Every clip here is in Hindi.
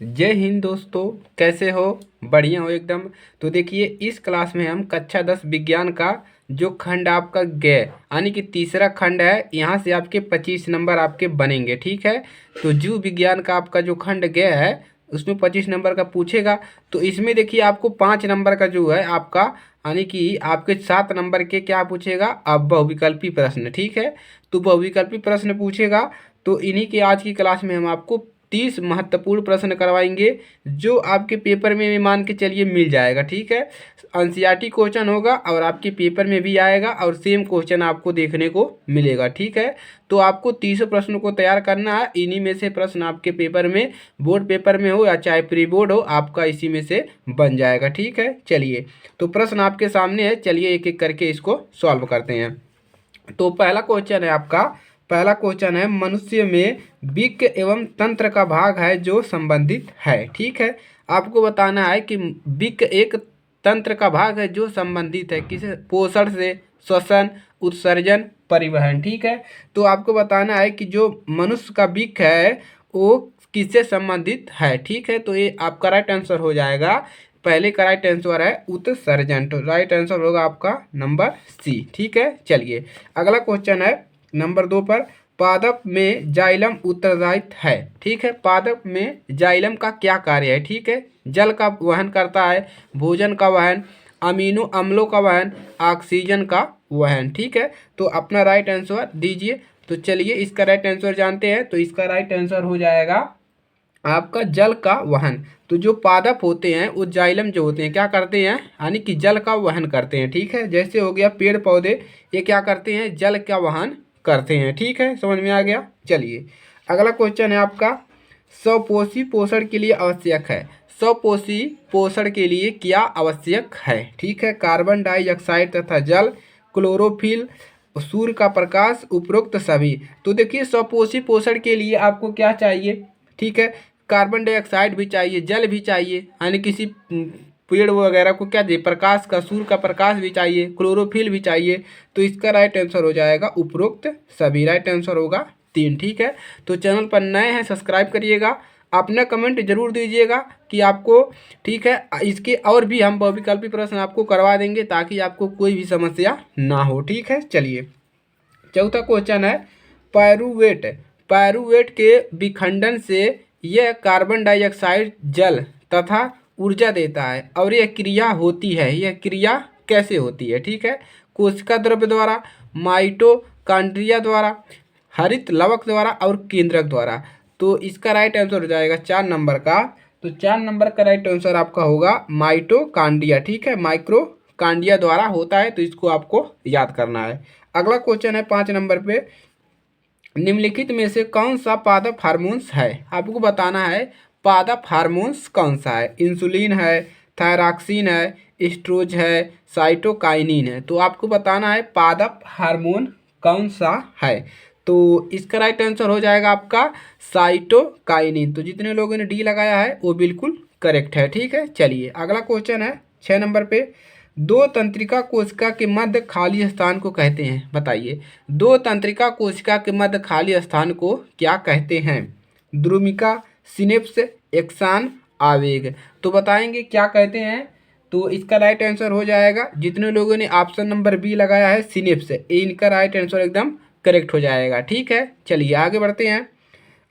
जय हिंद दोस्तों। कैसे हो? बढ़िया हो एकदम। तो देखिए, इस क्लास में हम कक्षा 10 विज्ञान का जो खंड आपका गए यानी कि तीसरा खंड है, यहाँ से आपके 25 नंबर आपके बनेंगे। ठीक है। तो जीव विज्ञान का आपका जो खंड गए है उसमें 25 नंबर का पूछेगा। तो इसमें देखिए, आपको 5 नंबर का जो है आपका यानी कि आपके 7 नंबर के क्या पूछेगा, अब बहुविकल्पी प्रश्न। ठीक है। तो बहुविकल्पी प्रश्न पूछेगा। तो इन्हीं के आज की क्लास में हम आपको 30 महत्वपूर्ण प्रश्न करवाएंगे, जो आपके पेपर में भी मान के चलिए मिल जाएगा। ठीक है। एनसीईआरटी क्वेश्चन होगा और आपके पेपर में भी आएगा और सेम क्वेश्चन आपको देखने को मिलेगा। ठीक है। तो आपको 30 प्रश्नों को तैयार करना है। इन्हीं में से प्रश्न आपके पेपर में, बोर्ड पेपर में हो या चाहे प्री बोर्ड हो, आपका इसी में से बन जाएगा। ठीक है। चलिए, तो प्रश्न आपके सामने है, चलिए एक एक करके इसको सॉल्व करते हैं। तो पहला क्वेश्चन है, मनुष्य में वृक्क एवं तंत्र का भाग है जो संबंधित है। ठीक है। आपको बताना है कि वृक्क एक तंत्र का भाग है जो संबंधित है किसे? पोषण से, श्वसन, उत्सर्जन, परिवहन। ठीक है। तो आपको बताना है कि जो मनुष्य का वृक्क है वो किससे संबंधित है। ठीक है। तो ये आपका राइट आंसर हो जाएगा। पहले का राइट आंसर है उत्सर्जन। तो राइट आंसर होगा आपका नंबर सी। ठीक है। चलिए, अगला क्वेश्चन है नंबर 2 पर, पादप में जाइलम उत्तरदायित्व है। ठीक है। पादप में जाइलम का क्या कार्य है? ठीक है। जल का वहन करता है, भोजन का वहन, अमीनो अम्लों का वहन, ऑक्सीजन का वहन। ठीक है। तो अपना राइट आंसर दीजिए। तो चलिए, इसका राइट आंसर जानते हैं। तो इसका राइट आंसर हो जाएगा आपका जल का वहन। तो जो पादप होते हैं वो जाइलम जो होते हैं क्या करते हैं, यानी कि जल का वहन करते हैं। ठीक है। जैसे हो गया पेड़ पौधे, ये क्या करते हैं? जल का वहन करते हैं। ठीक है। समझ में आ गया। चलिए, अगला क्वेश्चन है आपका, स्वपोषी पोषण के लिए आवश्यक है। स्वपोषी पोषण के लिए क्या आवश्यक है? ठीक है। कार्बन डाइऑक्साइड तथा जल, क्लोरोफिल, सूर्य का प्रकाश, उपरोक्त सभी। तो देखिए, स्वपोषी पोषण के लिए आपको क्या चाहिए? ठीक है। कार्बन डाइऑक्साइड भी चाहिए, जल भी चाहिए, यानी किसी पेड़ वगैरह को क्या चाहिए? प्रकाश का, सूर्य का प्रकाश भी चाहिए, क्लोरोफिल भी चाहिए। तो इसका राइट आंसर हो जाएगा उपरोक्त सभी। राइट आंसर होगा 3। ठीक है। तो चैनल पर नए हैं, सब्सक्राइब करिएगा। अपना कमेंट जरूर दीजिएगा कि आपको, ठीक है, इसके और भी हम बहुविकल्पी प्रश्न आपको करवा देंगे ताकि आपको कोई भी समस्या ना हो। ठीक है। चलिए, चौथा क्वेश्चन है, पायरुवेट। पायरुवेट के विखंडन से यह कार्बन डाइऑक्साइड, जल तथा ऊर्जा देता है और यह क्रिया होती है, यह क्रिया कैसे होती है? ठीक है। कोशिका द्रव्य द्वारा, माइटोकॉन्ड्रिया द्वारा, हरित लवक द्वारा और केंद्रक द्वारा। तो इसका राइट आंसर हो जाएगा 4 नंबर का। तो 4 नंबर का राइट आंसर आपका होगा माइटोकॉन्ड्रिया। ठीक है। माइक्रोकांडिया द्वारा होता है, तो इसको आपको याद करना है। अगला क्वेश्चन है 5 नंबर पे, निम्नलिखित में से कौन सा पादप हार्मोन्स है? आपको बताना है पादप हार्मोन्स कौन सा है। इंसुलिन है, थायरॉक्सिन है, एस्ट्रोज है, साइटोकाइनिन है। तो आपको बताना है पादप हार्मोन कौन सा है। तो इसका राइट आंसर हो जाएगा आपका साइटोकाइनिन। तो जितने लोगों ने डी लगाया है वो बिल्कुल करेक्ट है। ठीक है। चलिए, अगला क्वेश्चन है 6 नंबर पे, दो तंत्रिका कोशिका के मध्य खाली स्थान को कहते हैं। बताइए, दो तंत्रिका कोशिका के मध्य खाली स्थान को क्या कहते हैं? द्रुमिका, सिनेप्स, एक्सान, आवेग। तो बताएंगे क्या कहते हैं। तो इसका राइट आंसर हो जाएगा, जितने लोगों ने ऑप्शन नंबर बी लगाया है सिनेप्स, इनका राइट आंसर एकदम करेक्ट हो जाएगा। ठीक है। चलिए, आगे बढ़ते हैं।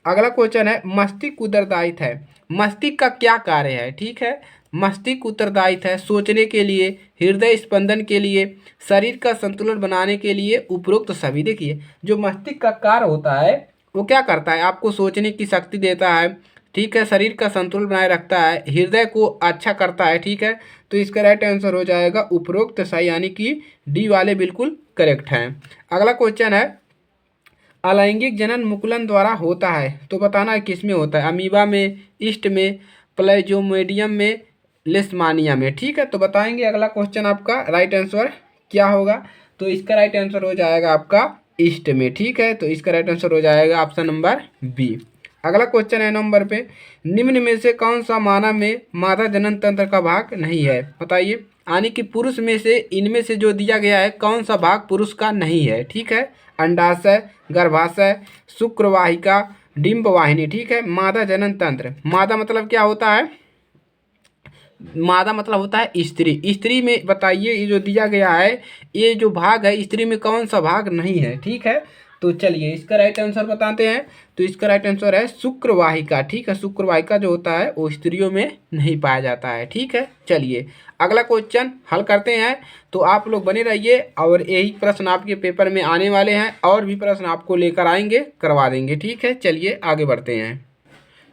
अगला क्वेश्चन है, मस्तिष्क उत्तरदायित्व है। मस्तिष्क का क्या कार्य है? ठीक है। मस्तिष्क उत्तरदायित्व है सोचने के लिए, हृदय स्पंदन के लिए, शरीर का संतुलन बनाने के लिए, उपरोक्त सभी। देखिए, जो मस्तिष्क का कार्य होता है वो क्या करता है? आपको सोचने की शक्ति देता है। ठीक है। शरीर का संतुलन बनाए रखता है, हृदय को अच्छा करता है। ठीक है। तो इसका राइट आंसर हो जाएगा उपरोक्त सही, यानी कि डी वाले बिल्कुल करेक्ट हैं। अगला क्वेश्चन है, अलैंगिक जनन मुकुलन द्वारा होता है। तो बताना है किस में होता है? अमीबा में, ईस्ट में, प्लाज्मोडियम में, लेशमानिया में। ठीक है। तो बताएंगे अगला क्वेश्चन आपका राइट आंसर क्या होगा। तो इसका राइट आंसर हो जाएगा आपका ईस्ट में। ठीक है। तो इसका राइट आंसर हो जाएगा ऑप्शन नंबर बी। अगला क्वेश्चन है नंबर पे, निम्न में से कौन सा मानव में मादा जनन तंत्र का भाग नहीं है? बताइए, यानी कि पुरुष में से इनमें से जो दिया गया है कौन सा भाग पुरुष का नहीं है? ठीक है। अंडाशय, गर्भाशय, शुक्रवाहिका, डिंब वाहिनी, ठीक है। मादा जनन तंत्र, मादा मतलब क्या होता है, मादा मतलब होता है स्त्री। स्त्री में बताइए ये जो दिया गया है, ये जो भाग है स्त्री में कौन सा भाग नहीं है, ठीक है। तो चलिए इसका राइट आंसर बताते हैं। तो इसका राइट आंसर है शुक्रवाहिका, ठीक है। शुक्रवाहिका जो होता है वो स्त्रियों में नहीं पाया जाता है, ठीक है। चलिए अगला क्वेश्चन हल करते हैं। तो आप लोग बने रहिए और यही प्रश्न आपके पेपर में आने वाले हैं, और भी प्रश्न आपको लेकर आएंगे, करवा देंगे, ठीक है। चलिए आगे बढ़ते हैं।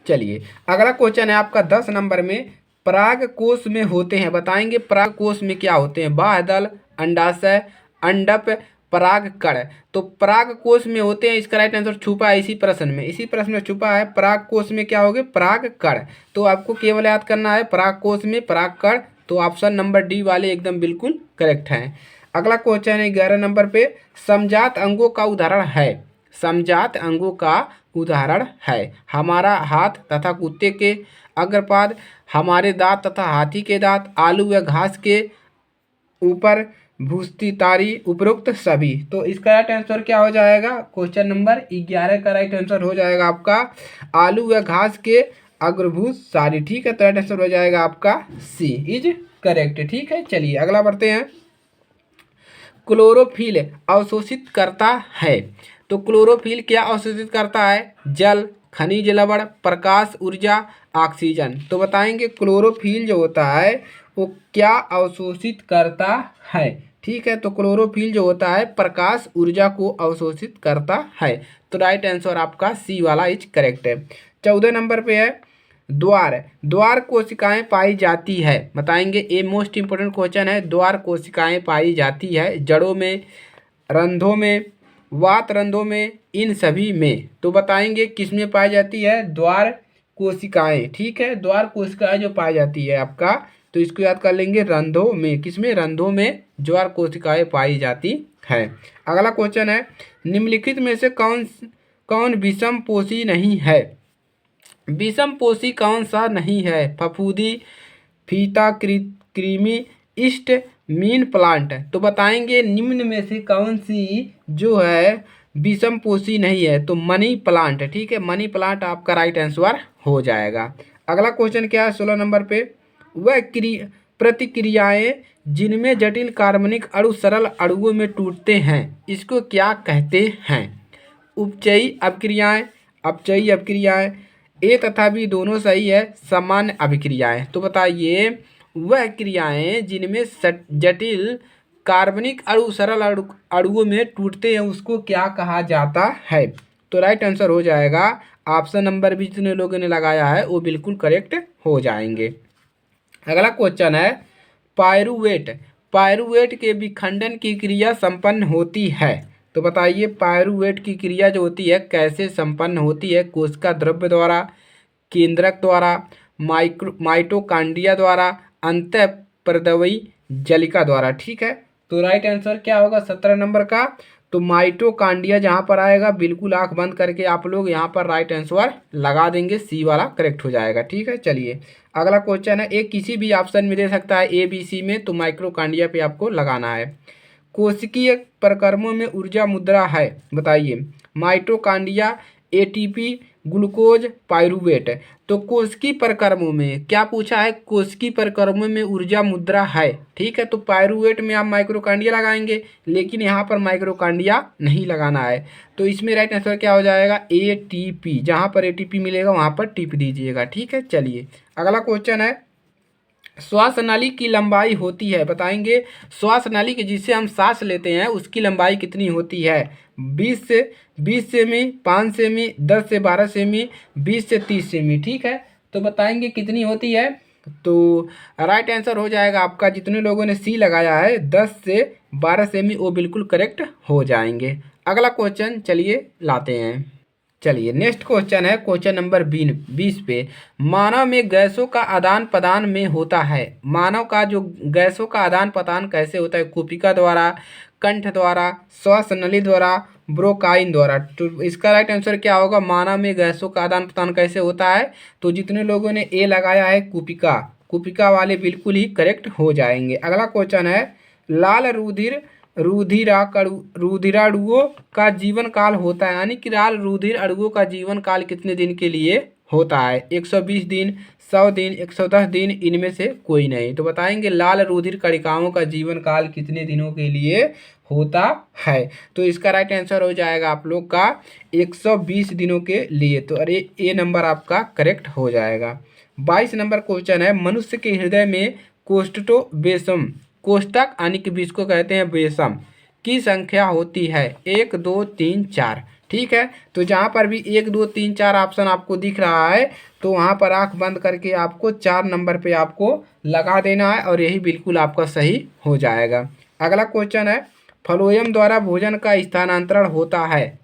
चलिए अगला क्वेश्चन है आपका 10 नंबर में, पराग कोश में होते हैं, बताएंगे पराग कोश में क्या होते हैं। बाह्यदल, अंडाशय, अंडप, पराग कण। तो पराग कोश में होते हैं, इसका राइट आंसर छुपा है इसी प्रश्न में, इसी प्रश्न में छुपा है। पराग कोश में क्या होगे, पराग कण। तो आपको केवल याद करना है पराग कोश में पराग कण। तो ऑप्शन नंबर डी वाले एकदम बिल्कुल करेक्ट हैं। अगला क्वेश्चन है 11 नंबर पे, समजात अंगों का उदाहरण है। समजात अंगों का उदाहरण है, हमारा हाथ तथा कुत्ते के अग्रपाद, हमारे दांत तथा हाथी के दांत, आलू व घास के ऊपर भूस्ती तारी, उपरोक्त सभी। तो इसका राइट आंसर क्या हो जाएगा, क्वेश्चन नंबर 11 का राइट आंसर हो जाएगा आपका आलू व घास के अग्रभूत सारी, ठीक है। तो राइट आंसर हो जाएगा आपका सी इज करेक्ट, ठीक है। चलिए अगला बढ़ते हैं। क्लोरोफिल अवशोषित करता है। तो क्लोरोफिल क्या अवशोषित करता है, जल, खनिज लवण, प्रकाश ऊर्जा, ऑक्सीजन। तो बताएंगे क्लोरोफिल जो होता है वो क्या अवशोषित करता है, ठीक है। तो क्लोरोफिल जो होता है प्रकाश ऊर्जा को अवशोषित करता है। तो राइट आंसर आपका सी वाला इज करेक्ट है। 14 नंबर पे है द्वार, द्वार कोशिकाएं पाई जाती है, बताएंगे। ये मोस्ट इंपोर्टेंट क्वेश्चन है। द्वार कोशिकाएं पाई जाती है जड़ों में, रंध्रों में, वात रंध्रों में, इन सभी में। तो बताएंगे किस में पाई जाती है, द्वार कोशिकाएं, ठीक है। द्वार कोशिकाएं जो पाई जाती है आपका, तो इसको याद कर लेंगे रंध्रों में, किसमें, रंध्रों में द्वार कोशिकाएं पाई जाती है। अगला क्वेश्चन है, निम्नलिखित में से कौन कौन विषम पोषी नहीं है। विषम पोषी कौन सा नहीं है, फफूंदी, फीता, कृमि, ईस्ट, मीन प्लांट। तो बताएंगे निम्न में से कौन सी जो है विषम पोषी नहीं है, तो मनी प्लांट, ठीक है। मनी प्लांट आपका राइट आंसर हो जाएगा। अगला क्वेश्चन क्या है 16 नंबर पे, वह प्रतिक्रियाएं जिनमें जटिल कार्बनिक अणु सरल अणुओं में टूटते हैं, इसको क्या कहते हैं। उपचयी अभिक्रियाएं, अपचयी अभिक्रियाएं, ए तथा बी दोनों सही है, सामान्य अभिक्रियाएं। तो बताइए वह क्रियाएं जिनमें जटिल कार्बनिक अणु सरल अणुओं में टूटते हैं उसको क्या कहा जाता है। तो राइट आंसर हो जाएगा ऑप्शन नंबर भी जितने लोगों ने लगाया है वो बिल्कुल करेक्ट हो जाएंगे। अगला क्वेश्चन है पायरुवेट, पायरुवेट के विखंडन की क्रिया संपन्न होती है। तो बताइए पायरुवेट की क्रिया जो होती है कैसे संपन्न होती है, कोशिका द्रव्य द्वारा, केंद्रक द्वारा, माइटोकांड्रिया द्वारा, अंतःप्रदवी जलिका द्वारा, ठीक है। तो राइट आंसर क्या होगा 17 नंबर का, तो माइटोकांड्रिया जहाँ पर आएगा बिल्कुल आंख बंद करके आप लोग यहाँ पर राइट आंसर लगा देंगे, सी वाला करेक्ट हो जाएगा, ठीक है। चलिए अगला क्वेश्चन है, एक किसी भी ऑप्शन में दे सकता है ए बी सी में, तो माइक्रोकांड्रिया पे आपको लगाना है। कोशिकीय प्रक्रमों में ऊर्जा मुद्रा है, बताइए। Mitochondria, ATP, glucose, pyruvate. तो कोशिकीय प्रक्रमों में क्या पूछा है, कोशिकीय प्रक्रमों में ऊर्जा मुद्रा है, ठीक है। तो पायरुवेट में आप माइक्रोकांड्रिया लगाएंगे, लेकिन यहाँ पर माइक्रोकांड्रिया नहीं लगाना है। तो इसमें राइट आंसर क्या हो जाएगा, एटीपी, जहाँ पर एटीपी मिलेगा वहाँ पर टिप दीजिएगा, ठीक है। चलिए अगला क्वेश्चन है, श्वास नाली की लंबाई होती है, बताएंगे। श्वास नाली की जिससे हम सांस लेते हैं उसकी लंबाई कितनी होती है, 20 सेमी, 5 सेमी, 10 से 12 सेमी, 20 से 30 सेमी, ठीक है। तो बताएंगे कितनी होती है। तो राइट आंसर हो जाएगा आपका, जितने लोगों ने सी लगाया है 10 से 12 सेमी वो बिल्कुल करेक्ट हो जाएंगे। अगला क्वेश्चन चलिए लाते हैं। चलिए नेक्स्ट क्वेश्चन है क्वेश्चन नंबर 20 पे, मानव में गैसों का आदान प्रदान में होता है। मानव का जो गैसों का आदान प्रदान कैसे होता है, कुपिका द्वारा, कंठ द्वारा, श्वास नली द्वारा, ब्रोकाइन द्वारा। तो इसका राइट आंसर क्या होगा, मानव में गैसों का आदान प्रदान कैसे होता है। तो जितने लोगों ने ए लगाया है कुपिका वाले बिल्कुल ही करेक्ट हो जाएंगे। अगला क्वेश्चन है, लाल रुधिर रुधिराणुओं का जीवन काल होता है, यानी कि लाल रुधिर अणुओं का जीवन काल कितने दिन के लिए होता है? 120 दिन, 100 दिन, 110 दिन, इनमें से कोई नहीं। तो बताएंगे लाल रुधिर कणिकाओं का जीवन काल कितने दिनों के लिए होता है? तो इसका राइट आंसर हो जाएगा आप लोग का 120 दिनों के लिए। तो अरे ए नंबर आपका करेक्ट हो जाएगा। 22 नंबर क्वेश्चन है, मनुष्य के हृदय में कोष्ठोवेसम, कोष्ठक यानी कि जिसको कहते हैं वेसम की संख्या होती है 1 2 3 4। ठीक है, तो जहाँ पर भी 1 2 3 4 ऑप्शन आपको दिख रहा है तो वहाँ पर आंख बंद करके आपको 4 नंबर पे आपको लगा देना है और यही बिल्कुल आपका सही हो जाएगा। अगला क्वेश्चन है, फ्लोएम द्वारा भोजन का स्थानांतरण होता है,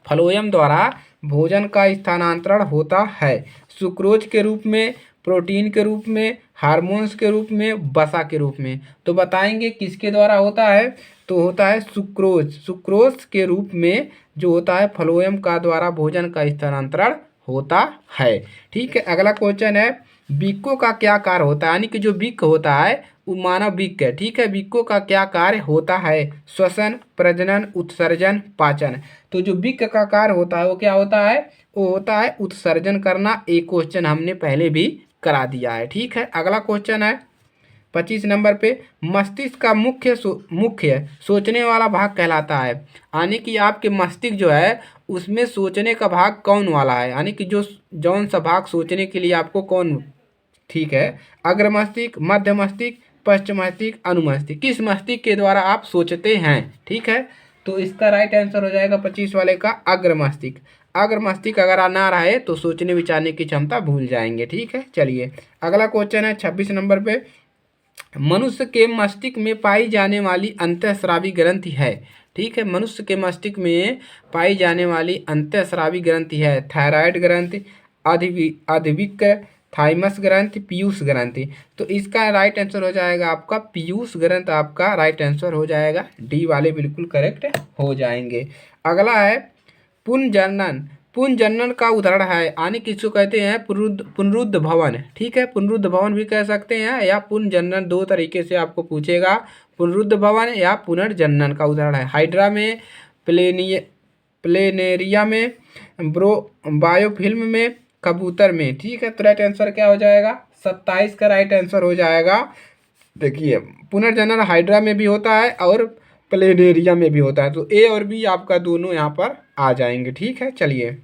फ्लोएम द्वारा भोजन का स्थानांतरण होता है सुक्रोज के रूप में, प्रोटीन के रूप में, हार्मोन्स के रूप में, वसा के रूप में। तो बताएंगे किसके द्वारा होता है? तो होता है सुक्रोज, सुक्रोज के रूप में जो होता है फ्लोएम का द्वारा भोजन का स्थानांतरण होता है। ठीक है, अगला क्वेश्चन है, वृक्कों का क्या कार्य होता है? यानी कि जो वृक्क होता है वो मानव वृक्क है। ठीक है, वृक्कों का क्या कार्य होता है? श्वसन, प्रजनन, उत्सर्जन, पाचन। तो जो वृक्क का कार्य होता है वो क्या होता है? वो होता है उत्सर्जन करना। एक क्वेश्चन हमने पहले भी करा दिया है। ठीक है, अगला क्वेश्चन है 25 नंबर पे, मस्तिष्क का मुख्य सोचने वाला भाग कहलाता है, यानी कि आपके मस्तिष्क जो है उसमें सोचने का भाग कौन वाला है? यानी कि जो जौन सा भाग सोचने के लिए आपको कौन, ठीक है, अग्र मस्तिष्क, मध्य मस्तिष्क, पश्चिम मस्तिष्क, अनुमस्तिष्क, किस मस्तिष्क के द्वारा आप सोचते हैं? ठीक है, तो इसका राइट आंसर हो जाएगा 25 वाले का अग्र मस्तिष्क। अग्र मस्तिष्क अगर ना रहे तो सोचने विचारने की क्षमता भूल जाएंगे। ठीक है, चलिए अगला क्वेश्चन है 26 नंबर पे, मनुष्य के मस्तिष्क में पाई जाने वाली अंतःस्रावी ग्रंथि है। ठीक है, मनुष्य के मस्तिष्क में पाई जाने वाली अंतःस्रावी ग्रंथि है थायराइड ग्रंथि, अधिविक्र, थाइमस ग्रंथि, पीयूष ग्रंथि। तो इसका राइट आंसर हो जाएगा आपका पीयूष ग्रंथ, आपका राइट आंसर हो जाएगा। डी वाले बिल्कुल करेक्ट हो जाएंगे। अगला है पुनर्जनन, पुनर्जनन का उदाहरण है, यानी किसको कहते हैं? पुनरुद्ध भवन। ठीक है, पुनरुद्ध भवन भी कह सकते हैं या पुनर्जनन, दो तरीके से आपको पूछेगा, पुनरुद्ध भवन या पुनर्जनन का उदाहरण है हाइड्रा में, प्लेनेरिया में, बायोफिल्म में, कबूतर में। ठीक है, तो राइट आंसर क्या हो जाएगा? 27 का राइट आंसर हो जाएगा। देखिए पुनर्जनन हाइड्रा में भी होता है और प्लेनेरिया में भी होता है, तो ए और बी आपका दोनों यहाँ पर आ जाएंगे। ठीक है, चलिए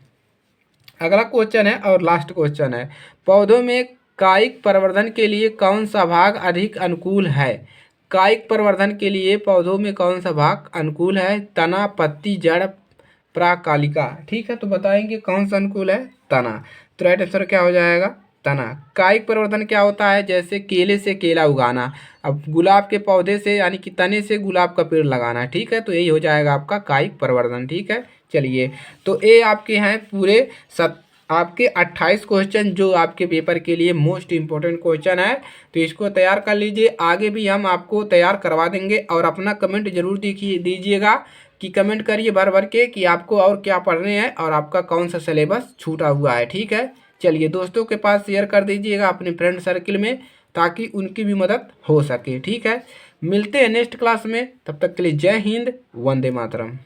अगला क्वेश्चन है और लास्ट क्वेश्चन है, पौधों में कायिक प्रवर्धन के लिए कौन सा भाग अधिक अनुकूल है? कायिक प्रवर्धन के लिए पौधों में कौन सा भाग अनुकूल है? तना, पत्ती, जड़, प्राकालिका। ठीक है, तो बताएंगे कौन सा अनुकूल है? तना। तो राइट आंसर क्या हो जाएगा? तना। कायिक प्रवर्धन क्या होता है? जैसे केले से केला उगाना, अब गुलाब के पौधे से यानी कि तने से गुलाब का पेड़ लगाना। ठीक है, तो यही हो जाएगा आपका कायिक प्रवर्धन। ठीक है, चलिए तो ये आपके हैं पूरे आपके 28 क्वेश्चन जो आपके पेपर के लिए मोस्ट इम्पोर्टेंट क्वेश्चन है, तो इसको तैयार कर लीजिए। आगे भी हम आपको तैयार करवा देंगे और अपना कमेंट जरूर दीजिएगा कि कमेंट करिए भर भर के कि आपको और क्या पढ़ने हैं और आपका कौन सा सिलेबस छूटा हुआ है। ठीक है, चलिए दोस्तों के पास शेयर कर दीजिएगा अपने फ्रेंड सर्किल में ताकि उनकी भी मदद हो सके। ठीक है, मिलते हैं नेक्स्ट क्लास में, तब तक के लिए जय हिंद, वंदे मातरम।